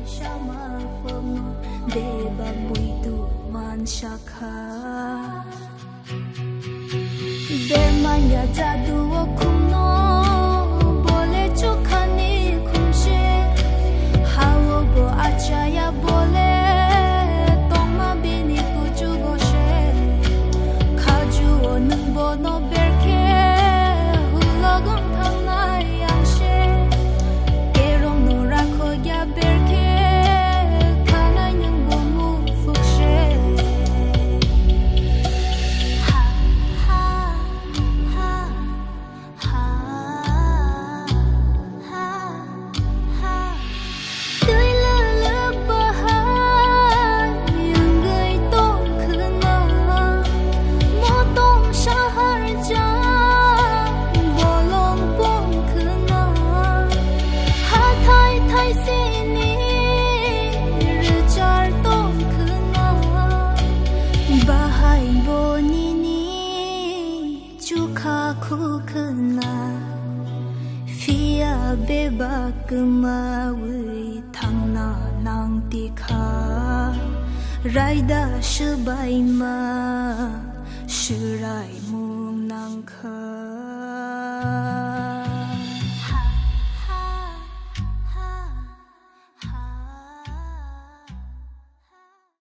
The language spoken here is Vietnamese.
Shama Pomo Deba Muito Man Shaka Dermanya Jadu Kumno Bole Chukani Kumshe Hawobo Achaya Bole Tongma Bini Kuchugoshe Kaju Onungbo No Berke Hulogum Tangna Yangshe Kerong No Rako Ya Berke Kana Nyungbo Mu Fukshe Ha ha ha ha ha ha Tươi lơ lơ bahar yang gầy tôm khứ na mô tôm sa har cha bồ long bông khứ na ha thay thay xin ni rư char tôm khứ na bahai bo ni ni chu kha khu khứ na Fia beba kemawi thangna nang tikha Raida shubai ma shurai mung nang kha